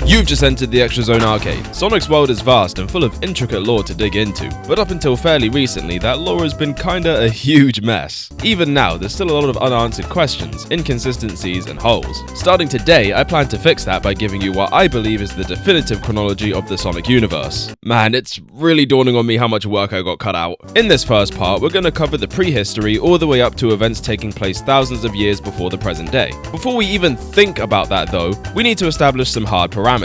You've just entered the Extra Zone Arcade. Sonic's world is vast and full of intricate lore to dig into, but up until fairly recently, that lore has been kinda a huge mess. Even now, there's still a lot of unanswered questions, inconsistencies, and holes. Starting today, I plan to fix that by giving you what I believe is the definitive chronology of the Sonic universe. Man, it's really dawning on me how much work I got cut out. In this first part, we're gonna cover the prehistory all the way up to events taking place thousands of years before the present day. Before we even think about that though, we need to establish some hard parameters.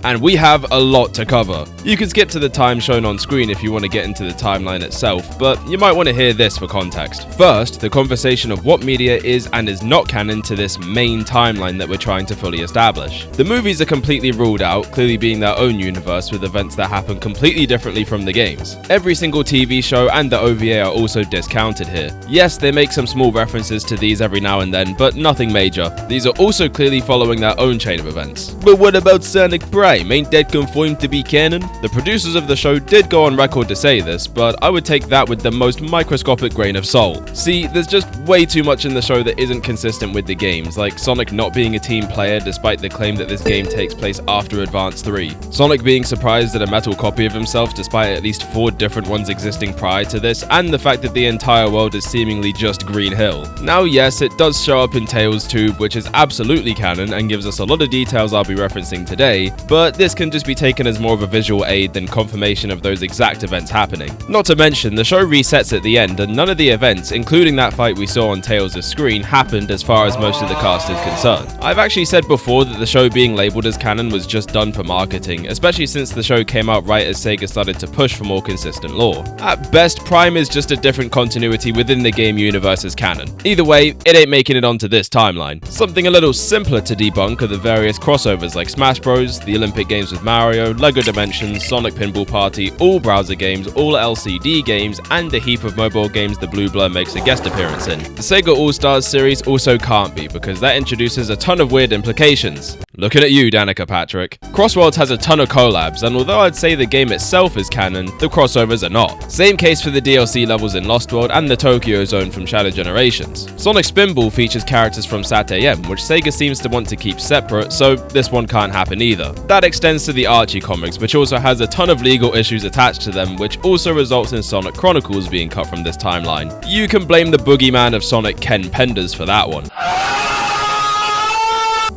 And we have a lot to cover. You can skip to the time shown on screen if you want to get into the timeline itself, but you might want to hear this for context. First, the conversation of what media is and is not canon to this main timeline that we're trying to fully establish. The movies are completely ruled out, clearly being their own universe with events that happen completely differently from the games. Every single TV show and the OVA are also discounted here. Yes, they make some small references to these every now and then, but nothing major. These are also clearly following their own chain of events. But what about Sonic Prime? Ain't that conformed to be canon? The producers of the show did go on record to say this, but I would take that with the most microscopic grain of salt. See, there's just way too much in the show that isn't consistent with the games, like Sonic not being a team player despite the claim that this game takes place after Advance 3, Sonic being surprised at a metal copy of himself despite at least 4 different ones existing prior to this, and the fact that the entire world is seemingly just Green Hill. Now yes, it does show up in Tails Tube, which is absolutely canon and gives us a lot of details I'll be referencing today, but this can just be taken as more of a visual aid than confirmation of those exact events happening. Not to mention, the show resets at the end and none of the events, including that fight we saw on Tails' screen, happened as far as most of the cast is concerned. I've actually said before that the show being labelled as canon was just done for marketing, especially since the show came out right as SEGA started to push for more consistent lore. At best, Prime is just a different continuity within the game universe as canon. Either way, it ain't making it onto this timeline. Something a little simpler to debunk are the various crossovers like Smash Bros, the Olympic Games with Mario, LEGO Dimensions, Sonic Pinball Party, all browser games, all LCD games, and the heap of mobile games the Blue Blur makes a guest appearance in. The SEGA All-Stars series also can't be, because that introduces a ton of weird implications. Looking at you, Danica Patrick. Crossworlds has a ton of collabs, and although I'd say the game itself is canon, the crossovers are not. Same case for the DLC levels in Lost World and the Tokyo Zone from Shadow Generations. Sonic Spinball features characters from SatAM, which SEGA seems to want to keep separate, so this one can't happen either. That extends to the Archie comics, which also has a ton of legal issues attached to them, which also results in Sonic Chronicles being cut from this timeline. You can blame the boogeyman of Sonic, Ken Penders, for that one.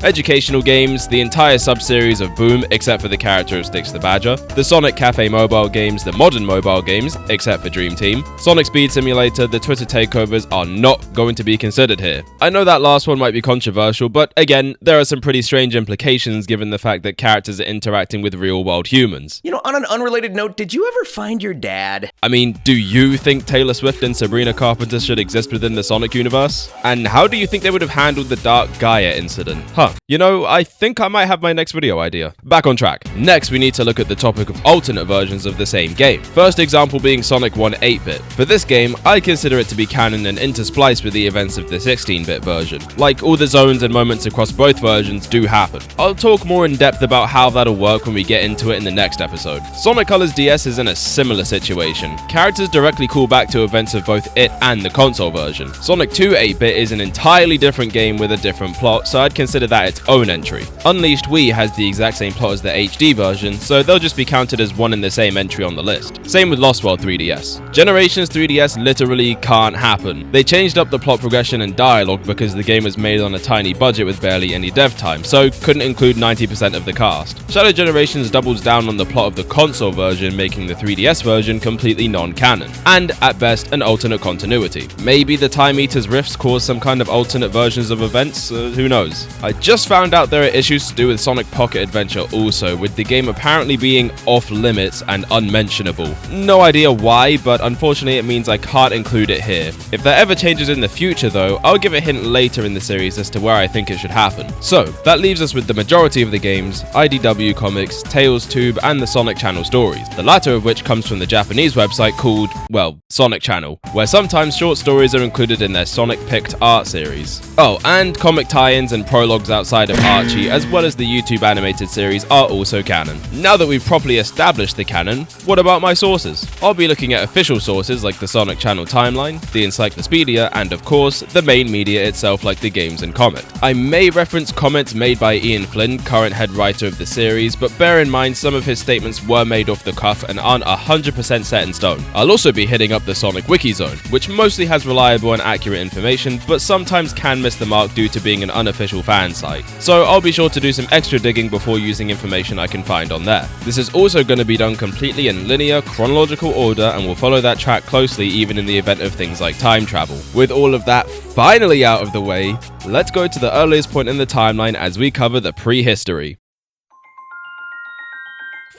Educational games, the entire sub-series of Boom except for the character of Styx the Badger, the Sonic Cafe mobile games, the modern mobile games except for Dream Team, Sonic Speed Simulator, the Twitter takeovers are not going to be considered here. I know that last one might be controversial, but again, there are some pretty strange implications given the fact that characters are interacting with real-world humans. You know, on an unrelated note, did you ever find your dad? I mean, do you think Taylor Swift and Sabrina Carpenter should exist within the Sonic universe? And how do you think they would have handled the Dark Gaia incident? You know, I think I might have my next video idea. Back on track. Next, we need to look at the topic of alternate versions of the same game. First example being Sonic 1 8-bit. For this game, I consider it to be canon and interspliced with the events of the 16-bit version. Like, all the zones and moments across both versions do happen. I'll talk more in depth about how that'll work when we get into it in the next episode. Sonic Colors DS is in a similar situation. Characters directly call back to events of both it and the console version. Sonic 2 8-bit is an entirely different game with a different plot, so I'd consider that its own entry. Unleashed Wii has the exact same plot as the HD version, so they'll just be counted as one and the same entry on the list. Same with Lost World 3DS. Generations 3DS literally can't happen. They changed up the plot progression and dialogue because the game was made on a tiny budget with barely any dev time, so couldn't include 90% of the cast. Shadow Generations doubles down on the plot of the console version, making the 3DS version completely non-canon, and at best an alternate continuity. Maybe the Time Eater's rifts cause some kind of alternate versions of events, who knows. I just found out there are issues to do with Sonic Pocket Adventure also, with the game apparently being off limits and unmentionable. No idea why, but unfortunately it means I can't include it here. If that ever changes in the future though, I'll give a hint later in the series as to where I think it should happen. So, that leaves us with the majority of the games, IDW comics, Tails Tube, and the Sonic Channel stories, the latter of which comes from the Japanese website called, well, Sonic Channel, where sometimes short stories are included in their Sonic Picked Art series. Oh, and comic tie-ins and prologues outside of Archie, as well as the YouTube animated series, are also canon. Now that we've properly established the canon, what about my sources? I'll be looking at official sources like the Sonic Channel timeline, the Encyclopedia, and of course, the main media itself like the games and comic. I may reference comments made by Ian Flynn, current head writer of the series, but bear in mind some of his statements were made off the cuff and aren't 100% set in stone. I'll also be hitting up the Sonic Wiki Zone, which mostly has reliable and accurate information, but sometimes can miss the mark due to being an unofficial fan site. So I'll be sure to do some extra digging before using information I can find on there. This is also going to be done completely in linear, chronological order and will follow that track closely even in the event of things like time travel. With all of that finally out of the way, let's go to the earliest point in the timeline as we cover the prehistory.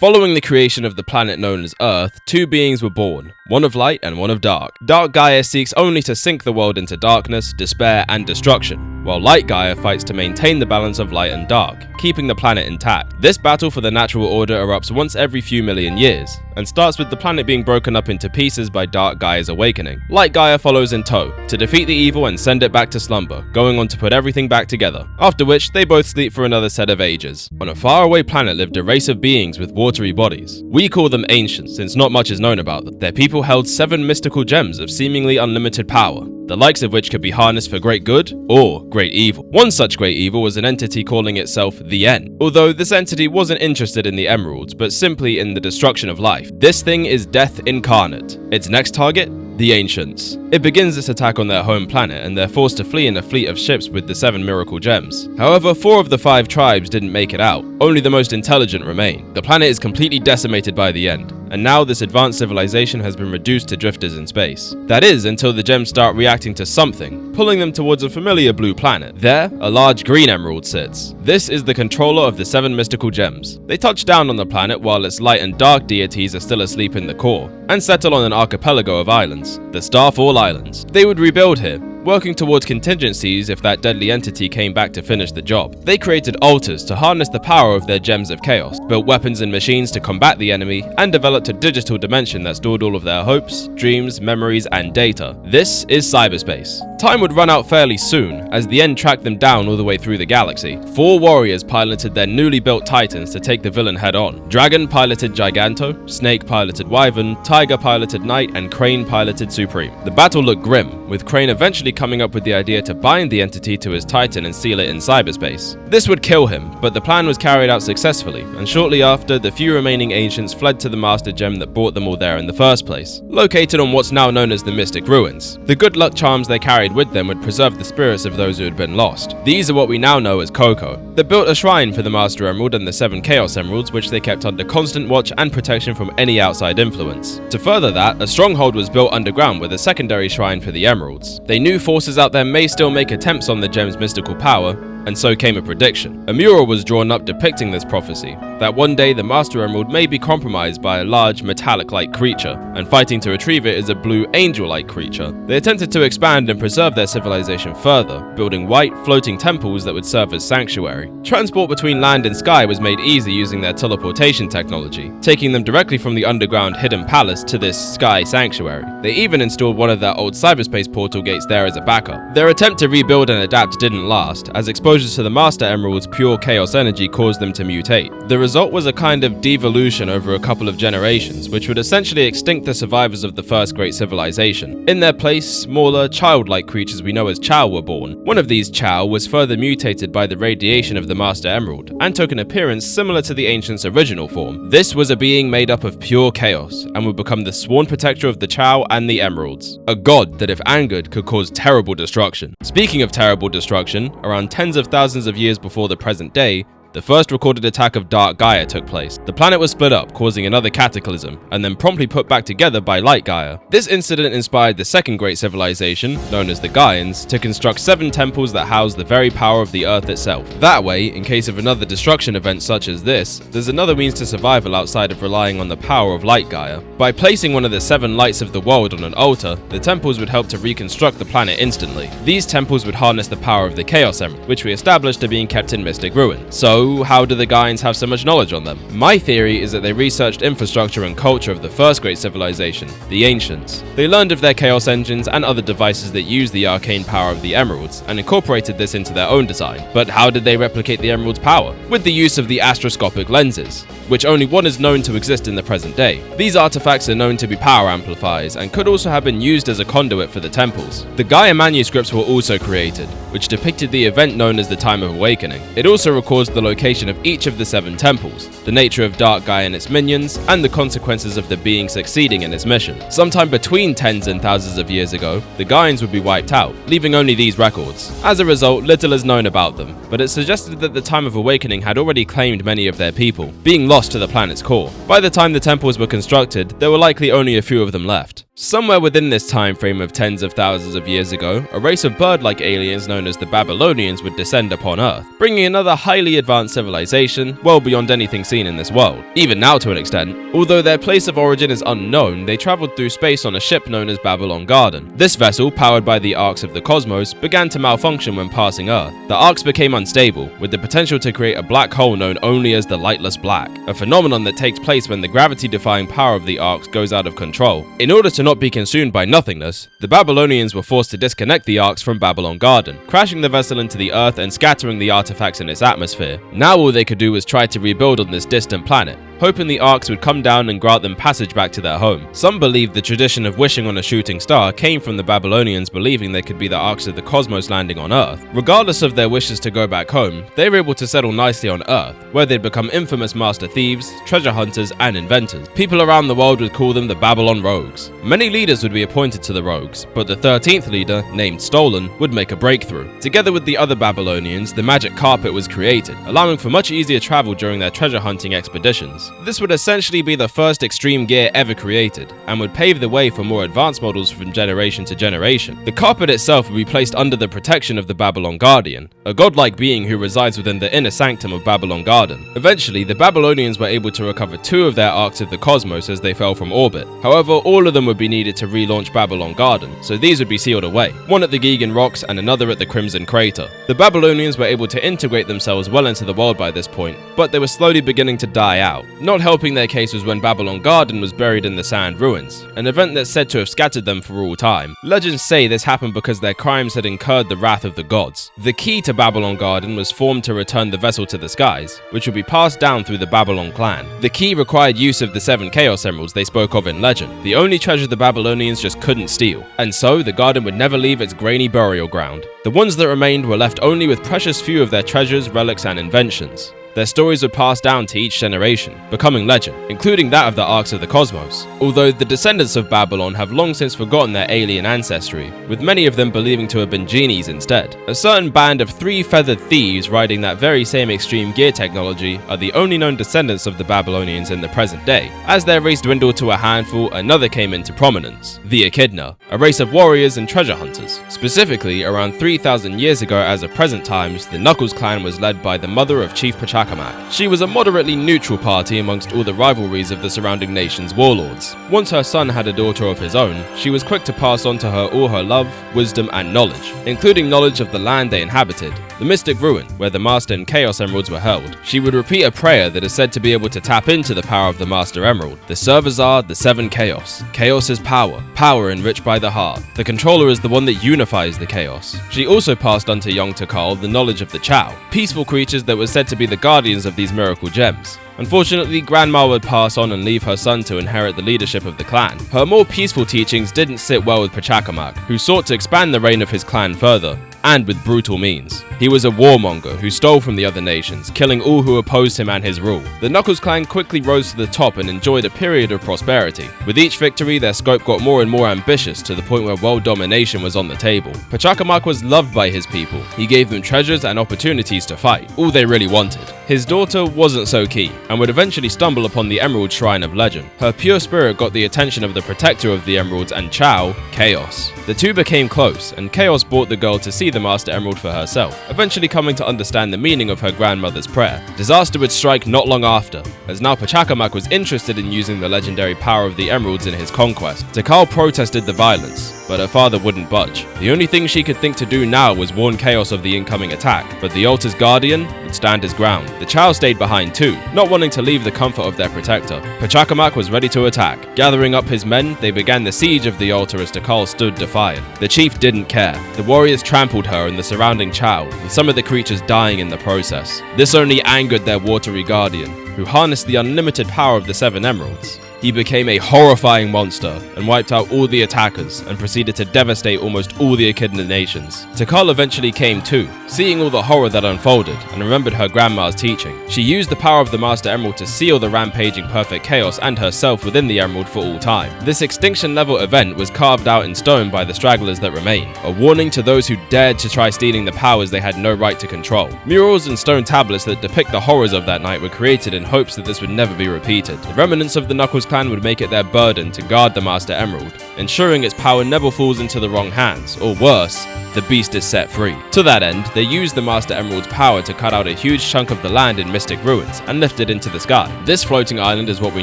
Following the creation of the planet known as Earth, two beings were born, one of light and one of dark. Dark Gaia seeks only to sink the world into darkness, despair, and destruction, while Light Gaia fights to maintain the balance of light and dark, keeping the planet intact. This battle for the natural order erupts once every few million years, and starts with the planet being broken up into pieces by Dark Gaia's awakening. Light Gaia follows in tow, to defeat the evil and send it back to slumber, going on to put everything back together, after which they both sleep for another set of ages. On a faraway planet lived a race of beings with watery bodies. We call them ancients, since not much is known about them. Their people held 7 mystical gems of seemingly unlimited power, the likes of which could be harnessed for great good or great evil. One such great evil was an entity calling itself the End, although this entity wasn't interested in the emeralds, but simply in the destruction of life. This thing is death incarnate. Its next target? The Ancients. It begins its attack on their home planet, and they're forced to flee in a fleet of ships with the 7 miracle gems. However, 4 of the 5 tribes didn't make it out. Only the most intelligent remain. The planet is completely decimated by the End, and now this advanced civilization has been reduced to drifters in space. That is, until the gems start reacting to something, pulling them towards a familiar blue planet. There, a large green emerald sits. This is the controller of the 7 mystical gems. They touch down on the planet while its light and dark deities are still asleep in the core, and settle on an archipelago of islands, the Starfall Islands. They would rebuild here, working towards contingencies if that deadly entity came back to finish the job. They created altars to harness the power of their gems of chaos, built weapons and machines to combat the enemy, and developed a digital dimension that stored all of their hopes, dreams, memories, and data. This is cyberspace. Time would run out fairly soon, as the End tracked them down all the way through the galaxy. 4 warriors piloted their newly built titans to take the villain head on. Dragon piloted Giganto, Snake piloted Wyvern, Tiger piloted Knight, and Crane piloted Supreme. The battle looked grim, with Crane eventually coming up with the idea to bind the entity to his titan and seal it in cyberspace. This would kill him, but the plan was carried out successfully, and shortly after, the few remaining ancients fled to the Master Gem that brought them all there in the first place, located on what's now known as the Mystic Ruins. The good luck charms they carried with them would preserve the spirits of those who had been lost. These are what we now know as Coco. They built a shrine for the Master Emerald and the 7 Chaos Emeralds, which they kept under constant watch and protection from any outside influence. To further that, a stronghold was built underground with a secondary shrine for the emeralds. They knew forces out there may still make attempts on the gem's mystical power, and so came a prediction. A mural was drawn up depicting this prophecy, that one day the Master Emerald may be compromised by a large metallic-like creature, and fighting to retrieve it is a blue angel-like creature. They attempted to expand and preserve their civilization further, building white, floating temples that would serve as sanctuary. Transport between land and sky was made easy using their teleportation technology, taking them directly from the underground hidden palace to this sky sanctuary. They even installed one of their old cyberspace portal gates there as a backup. Their attempt to rebuild and adapt didn't last, as exposure to the Master Emerald's pure chaos energy caused them to mutate. The result was a kind of devolution over a couple of generations, which would essentially extinct the survivors of the first great civilization. In their place, smaller, childlike creatures we know as Chao were born. One of these Chao was further mutated by the radiation of the Master Emerald, and took an appearance similar to the Ancients' original form. This was a being made up of pure chaos, and would become the sworn protector of the Chao and the Emeralds. A god that if angered could cause terrible destruction. Speaking of terrible destruction, around tens of thousands of years before the present day, the first recorded attack of Dark Gaia took place. The planet was split up, causing another cataclysm, and then promptly put back together by Light Gaia. This incident inspired the second great civilization, known as the Gaians, to construct 7 temples that house the very power of the Earth itself. That way, in case of another destruction event such as this, there's another means to survival outside of relying on the power of Light Gaia. By placing one of the 7 lights of the world on an altar, the temples would help to reconstruct the planet instantly. These temples would harness the power of the Chaos Emerald, which we established are being kept in Mystic Ruin. So, So how do the Gaians have so much knowledge on them? My theory is that they researched infrastructure and culture of the first great civilization, the Ancients. They learned of their chaos engines and other devices that use the arcane power of the emeralds and incorporated this into their own design. But how did they replicate the emerald's power? With the use of the astroscopic lenses, which only one is known to exist in the present day. These artifacts are known to be power amplifiers and could also have been used as a conduit for the temples. The Gaia manuscripts were also created, which depicted the event known as the Time of Awakening. It also records the location of each of the 7 temples, the nature of Dark Gaia and its minions, and the consequences of the being succeeding in its mission. Sometime between tens and thousands of years ago, the Gaians would be wiped out, leaving only these records. As a result, little is known about them, but it's suggested that the Time of Awakening had already claimed many of their people, being lost to the planet's core. By the time the temples were constructed, there were likely only a few of them left. Somewhere within this time frame of tens of thousands of years ago, a race of bird-like aliens known as the Babylonians would descend upon Earth, bringing another highly advanced civilization well beyond anything seen in this world, even now to an extent. Although their place of origin is unknown, they traveled through space on a ship known as Babylon Garden. This vessel, powered by the arcs of the cosmos, began to malfunction when passing Earth. The arcs became unstable, with the potential to create a black hole known only as the lightless black, a phenomenon that takes place when the gravity-defying power of the arcs goes out of control. In order to not be consumed by nothingness, the Babylonians were forced to disconnect the arcs from Babylon Garden, crashing the vessel into the Earth and scattering the artifacts in its atmosphere. Now all they could do was try to rebuild on this distant planet, hoping the arcs would come down and grant them passage back to their home. Some believe the tradition of wishing on a shooting star came from the Babylonians believing they could be the arcs of the cosmos landing on Earth. Regardless of their wishes to go back home, they were able to settle nicely on Earth, where they'd become infamous master thieves, treasure hunters, and inventors. People around the world would call them the Babylon Rogues. Many leaders would be appointed to the Rogues, but the 13th leader, named Stolen, would make a breakthrough. Together with the other Babylonians, the magic carpet was created, allowing for much easier travel during their treasure hunting expeditions. This would essentially be the first extreme gear ever created, and would pave the way for more advanced models from generation to generation. The carpet itself would be placed under the protection of the Babylon Guardian, a godlike being who resides within the inner sanctum of Babylon Garden. Eventually, the Babylonians were able to recover 2 of their arcs of the cosmos as they fell from orbit. However, all of them would be needed to relaunch Babylon Garden, so these would be sealed away, one at the Gigan Rocks and another at the Crimson Crater. The Babylonians were able to integrate themselves well into the world by this point, but they were slowly beginning to die out. Not helping their case was when Babylon Garden was buried in the sand ruins, an event that's said to have scattered them for all time. Legends say this happened because their crimes had incurred the wrath of the gods. The key to Babylon Garden was formed to return the vessel to the skies, which would be passed down through the Babylon clan. The key required use of the 7 Chaos Emeralds they spoke of in legend, the only treasure the Babylonians just couldn't steal, and so the garden would never leave its grainy burial ground. The ones that remained were left only with precious few of their treasures, relics, and inventions. Their stories would pass down to each generation, becoming legend, including that of the Arcs of the Cosmos. Although the descendants of Babylon have long since forgotten their alien ancestry, with many of them believing to have been genies instead. A certain band of 3 feathered thieves riding that very same extreme gear technology are the only known descendants of the Babylonians in the present day. As their race dwindled to a handful, another came into prominence, the Echidna, a race of warriors and treasure hunters. Specifically, around 3,000 years ago as of present times, the Knuckles clan was led by the mother of Chief Pachacamac. She was a moderately neutral party amongst all the rivalries of the surrounding nation's warlords. Once her son had a daughter of his own, she was quick to pass on to her all her love, wisdom, and knowledge, including knowledge of the land they inhabited, the Mystic Ruin, where the Master and Chaos Emeralds were held. She would repeat a prayer that is said to be able to tap into the power of the Master Emerald. The servers are the 7 Chaos. Chaos is power, power enriched by the heart. The controller is the one that unifies the chaos. She also passed on to young Takal the knowledge of the Chow, peaceful creatures that were said to be the guardians of these miracle gems. Unfortunately, Grandma would pass on and leave her son to inherit the leadership of the clan. Her more peaceful teachings didn't sit well with Pachacamac, who sought to expand the reign of his clan further, and with brutal means. He was a warmonger who stole from the other nations, killing all who opposed him and his rule. The Knuckles clan quickly rose to the top and enjoyed a period of prosperity. With each victory, their scope got more and more ambitious to the point where world domination was on the table. Pachacamac was loved by his people. He gave them treasures and opportunities to fight, all they really wanted. His daughter wasn't so keen, and would eventually stumble upon the Emerald Shrine of Legend. Her pure spirit got the attention of the protector of the Emeralds and Chow, Chaos. The two became close, and Chaos brought the girl to see the Master Emerald for herself, eventually coming to understand the meaning of her grandmother's prayer. Disaster would strike not long after, as now Pachacamac was interested in using the legendary power of the emeralds in his conquest. Tikal protested the violence, but her father wouldn't budge. The only thing she could think to do now was warn Chaos of the incoming attack, but the altar's guardian would stand his ground. The child stayed behind too, not wanting to leave the comfort of their protector. Pachacamac was ready to attack. Gathering up his men, they began the siege of the altar as Tikal stood defiant. The chief didn't care. The warriors trampled her and the surrounding Chow, with some of the creatures dying in the process. This only angered their watery guardian, who harnessed the unlimited power of the 7 emeralds. He became a horrifying monster and wiped out all the attackers and proceeded to devastate almost all the Echidna nations. Tikal eventually came too, seeing all the horror that unfolded, and remembered her grandma's teaching. She used the power of the Master Emerald to seal the rampaging Perfect Chaos and herself within the Emerald for all time. This extinction level event was carved out in stone by the stragglers that remain, a warning to those who dared to try stealing the powers they had no right to control. Murals and stone tablets that depict the horrors of that night were created in hopes that this would never be repeated. The remnants of the Knuckles clan would make it their burden to guard the Master Emerald, ensuring its power never falls into the wrong hands, or worse, the beast is set free. To that end, they used the Master Emerald's power to cut out a huge chunk of the land in Mystic Ruins and lift it into the sky. This floating island is what we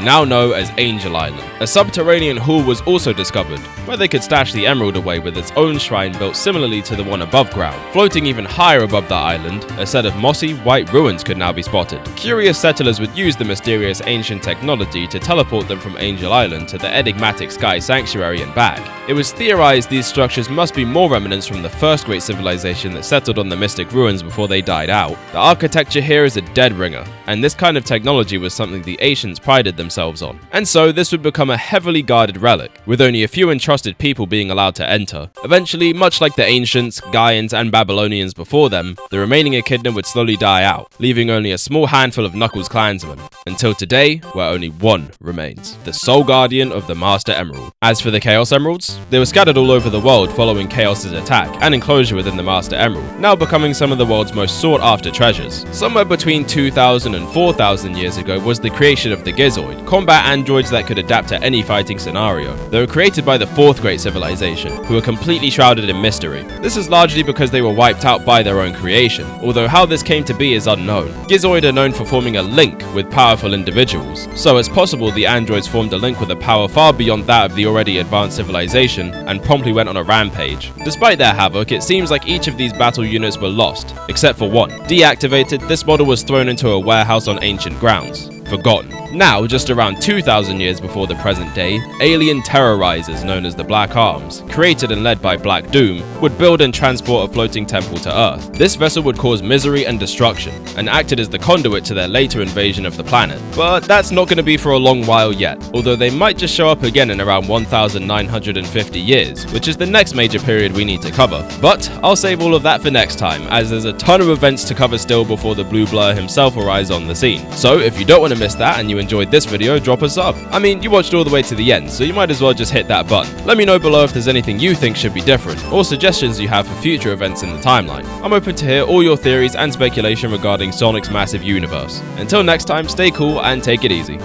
now know as Angel Island. A subterranean hall was also discovered, where they could stash the emerald away with its own shrine built similarly to the one above ground. Floating even higher above the island, a set of mossy, white ruins could now be spotted. Curious settlers would use the mysterious ancient technology to teleport them from Angel Island to the enigmatic Sky Sanctuary and back. It was theorized these structures must be more remnants from the first great civilization that settled on the Mystic Ruins before they died out. The architecture here is a dead ringer, and this kind of technology was something the ancients prided themselves on. And so this would become a heavily guarded relic, with only a few entrusted people being allowed to enter. Eventually, much like the ancients, Gaians, and Babylonians before them, the remaining Echidna would slowly die out, leaving only a small handful of Knuckles clansmen, until today, where only one remains, the sole guardian of the Master Emerald. As for the Chaos Emeralds, they were scattered all over the world following Chaos's attack, and enclosure within the Master Emerald, now becoming some of the world's most sought-after treasures. Somewhere between 2,000 and 4,000 years ago was the creation of the Gizoid, combat androids that could adapt to any fighting scenario. They were created by the 4th Great Civilization, who were completely shrouded in mystery. This is largely because they were wiped out by their own creation, although how this came to be is unknown. Gizoid are known for forming a link with powerful individuals, so it's possible the androids formed a link with a power far beyond that of the already advanced civilization and promptly went on a rampage. Despite their havoc, it seems like each of these battle units were lost, except for one. Deactivated, this model was thrown into a warehouse on ancient grounds. Forgotten. Now, just around 2,000 years before the present day, alien terrorizers known as the Black Arms, created and led by Black Doom, would build and transport a floating temple to Earth. This vessel would cause misery and destruction, and acted as the conduit to their later invasion of the planet. But that's not going to be for a long while yet, although they might just show up again in around 1,950 years, which is the next major period we need to cover. But I'll save all of that for next time, as there's a ton of events to cover still before the Blue Blur himself arrives on the scene. So if you don't want to miss that and you enjoyed this video, drop a sub. I mean, you watched all the way to the end, so you might as well just hit that button. Let me know below if there's anything you think should be different, or suggestions you have for future events in the timeline. I'm open to hear all your theories and speculation regarding Sonic's massive universe. Until next time, stay cool and take it easy.